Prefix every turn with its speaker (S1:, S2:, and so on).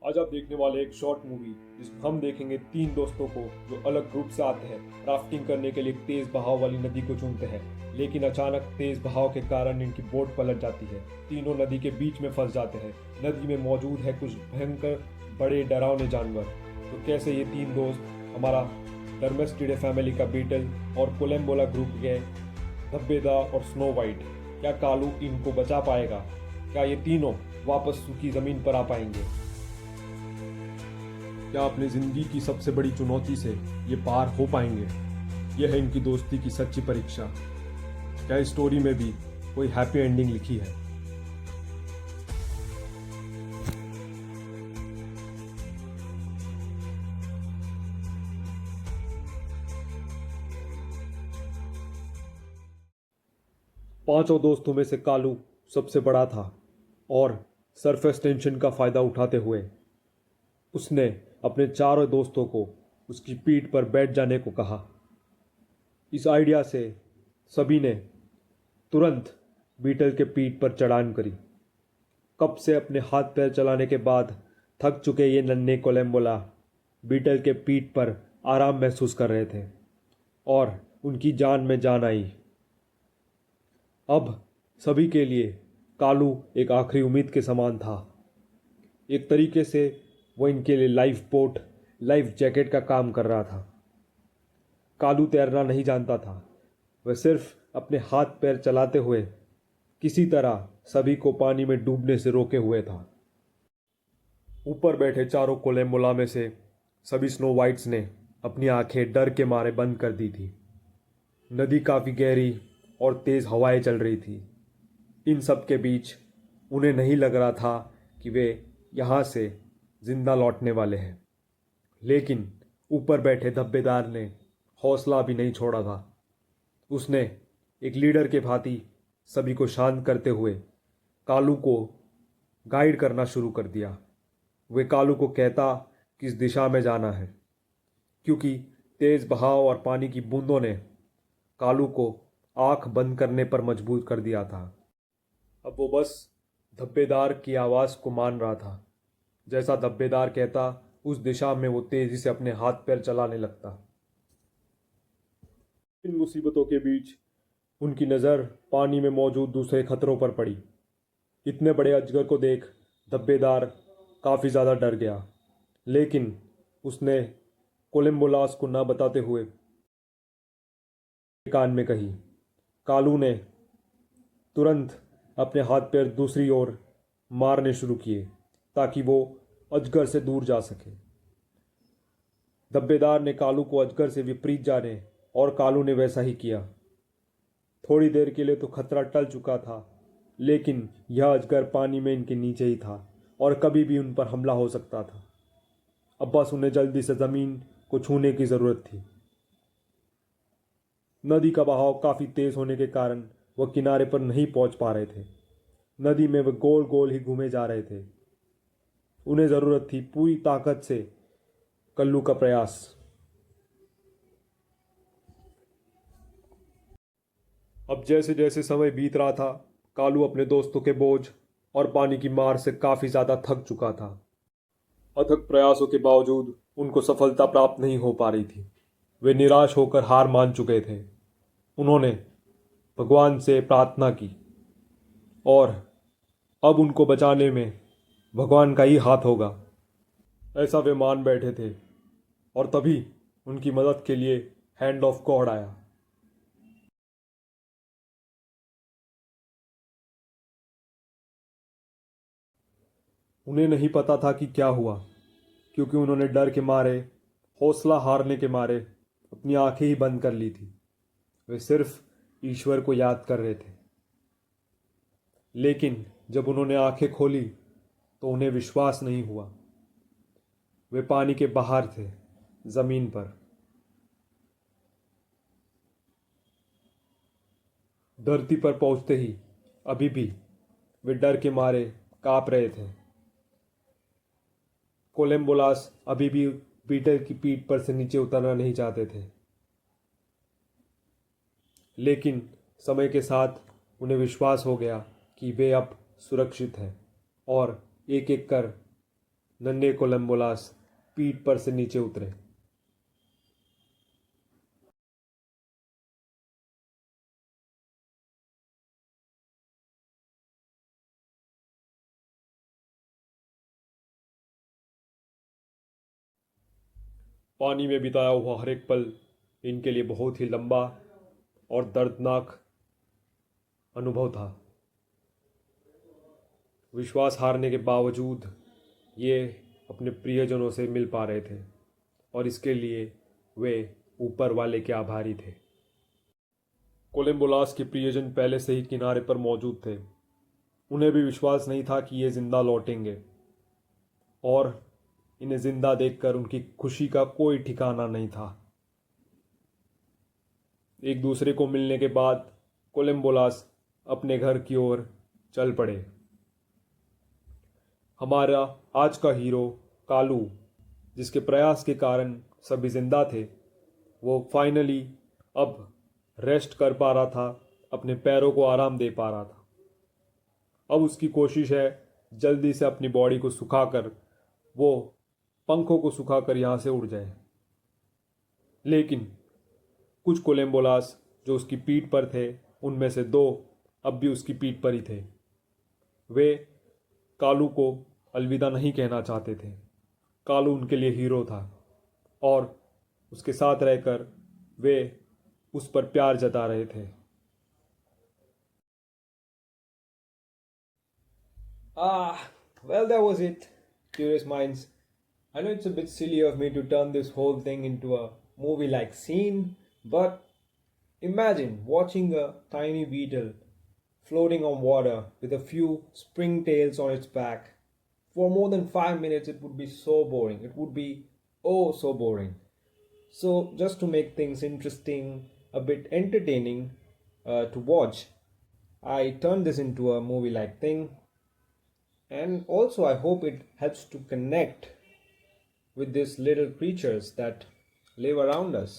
S1: आज आप देखने वाले एक शॉर्ट मूवी जिसमें हम देखेंगे तीन दोस्तों को जो अलग ग्रुप से आते हैं। राफ्टिंग करने के लिए एक तेज बहाव वाली नदी को चुनते हैं, लेकिन अचानक तेज बहाव के कारण इनकी बोट पलट जाती है। तीनों नदी के बीच में फंस जाते हैं। नदी में मौजूद है कुछ भयंकर बड़े डरावने जानवर। तो कैसे ये तीन दोस्त हमारा डर्मेस्टिडे फैमिली का बीटल और कोलम्बोला ग्रुप के धब्बेदार और स्नो वाइट, क्या कालू इनको बचा पाएगा? क्या ये तीनों वापस सूखी जमीन पर आ पाएंगे? क्या अपनी जिंदगी की सबसे बड़ी चुनौती से ये पार हो पाएंगे? यह है इनकी दोस्ती की सच्ची परीक्षा। क्या इस स्टोरी में भी कोई हैप्पी एंडिंग लिखी है? पांचों दोस्तों में से कालू सबसे बड़ा था और सरफेस टेंशन का फायदा उठाते हुए उसने अपने चारों दोस्तों को उसकी पीठ पर बैठ जाने को कहा। इस आइडिया से सभी ने तुरंत बीटल के पीठ पर चढ़ान करी। कब से अपने हाथ पैर चलाने के बाद थक चुके ये नन्हे कोलम्बोला बीटल के पीठ पर आराम महसूस कर रहे थे और उनकी जान में जान आई। अब सभी के लिए कालू एक आखिरी उम्मीद के समान था। एक तरीके से वो इनके लिए लाइफ बोट, लाइफ जैकेट का काम कर रहा था। कालू तैरना नहीं जानता था। वह सिर्फ अपने हाथ पैर चलाते हुए किसी तरह सभी को पानी में डूबने से रोके हुए था। ऊपर बैठे चारों कोलम्बोला में से सभी स्नो वाइट्स ने अपनी आंखें डर के मारे बंद कर दी थी। नदी काफ़ी गहरी और तेज़ हवाएं चल रही थी। इन सब के बीच उन्हें नहीं लग रहा था कि वे यहाँ से जिंदा लौटने वाले हैं, लेकिन ऊपर बैठे धब्बेदार ने हौसला भी नहीं छोड़ा था। उसने एक लीडर के भांति सभी को शांत करते हुए कालू को गाइड करना शुरू कर दिया। वे कालू को कहता किस दिशा में जाना है, क्योंकि तेज बहाव और पानी की बूंदों ने कालू को आंख बंद करने पर मजबूर कर दिया था। अब वो बस धब्बेदार की आवाज़ को मान रहा था। जैसा धब्बेदार कहता उस दिशा में वो तेजी से अपने हाथ पैर चलाने लगता। इन मुसीबतों के बीच उनकी नज़र पानी में मौजूद दूसरे खतरों पर पड़ी। इतने बड़े अजगर को देख धब्बेदार काफ़ी ज़्यादा डर गया, लेकिन उसने कोलम्बोलास को ना बताते हुए कान में कही। कालू ने तुरंत अपने हाथ पैर दूसरी ओर मारने शुरू किए ताकि वो अजगर से दूर जा सके। धब्बेदार ने कालू को अजगर से विपरीत जाने और कालू ने वैसा ही किया। थोड़ी देर के लिए तो खतरा टल चुका था, लेकिन यह अजगर पानी में इनके नीचे ही था और कभी भी उन पर हमला हो सकता था। अब बस उन्हें जल्दी से ज़मीन को छूने की ज़रूरत थी। नदी का बहाव काफ़ी तेज़ होने के कारण वह किनारे पर नहीं पहुंच पा रहे थे। नदी में वे गोल गोल ही घूमे जा रहे थे। उन्हें ज़रूरत थी पूरी ताकत से कल्लू का प्रयास। अब जैसे जैसे समय बीत रहा था, कालू अपने दोस्तों के बोझ और पानी की मार से काफ़ी ज़्यादा थक चुका था। अथक प्रयासों के बावजूद उनको सफलता प्राप्त नहीं हो पा रही थी। वे निराश होकर हार मान चुके थे। उन्होंने भगवान से प्रार्थना की और अब उनको बचाने में भगवान का ही हाथ होगा, ऐसा वे मान बैठे थे। और तभी उनकी मदद के लिए हैंड ऑफ गॉड आया। उन्हें नहीं पता था कि क्या हुआ, क्योंकि उन्होंने डर के मारे, हौसला हारने के मारे अपनी आंखें ही बंद कर ली थी। वे सिर्फ ईश्वर को याद कर रहे थे। लेकिन जब उन्होंने आंखें खोली तो उन्हें विश्वास नहीं हुआ। वे पानी के बाहर थे, जमीन पर। धरती पर पहुंचते ही अभी भी वे डर के मारे कांप रहे थे। कोलम्बोलास अभी भी पीटर की पीठ पर से नीचे उतरना नहीं चाहते थे, लेकिन समय के साथ उन्हें विश्वास हो गया कि वे अब सुरक्षित हैं और एक एक कर नन्हे कोलंबोलास पीठ पर से नीचे उतरे। पानी में बिताया हुआ हर एक पल इनके लिए बहुत ही लंबा और दर्दनाक अनुभव था। विश्वास हारने के बावजूद ये अपने प्रियजनों से मिल पा रहे थे और इसके लिए वे ऊपर वाले के आभारी थे। कोलंबोलास के प्रियजन पहले से ही किनारे पर मौजूद थे। उन्हें भी विश्वास नहीं था कि ये जिंदा लौटेंगे और इन्हें जिंदा देखकर उनकी खुशी का कोई ठिकाना नहीं था। एक दूसरे को मिलने के बाद कोलंबोलास अपने घर की ओर चल पड़े। हमारा आज का हीरो कालू, जिसके प्रयास के कारण सभी जिंदा थे, वो फाइनली अब रेस्ट कर पा रहा था, अपने पैरों को आराम दे पा रहा था। अब उसकी कोशिश है जल्दी से अपनी बॉडी को सुखाकर वो पंखों को सुखाकर यहाँ से उड़ जाए। लेकिन कुछ कोलंबोलास जो उसकी पीठ पर थे, उनमें से दो अब भी उसकी पीठ पर ही थे। वे कालू को अलविदा नहीं कहना चाहते थे। कालू उनके लिए हीरो था और उसके साथ रहकर वे उस पर प्यार जता रहे थे। Well, that was it, curious minds. I know it's a bit silly of me to turn this whole thing into a movie like scene, but imagine watching a tiny beetle floating on water with a few springtails on its back. For more than 5 minutes, it would be so boring. It would be oh so boring. So, just to make things interesting, a bit entertaining to watch, I turned this into a movie like thing. And also, I hope it helps to connect with these little creatures that live around us.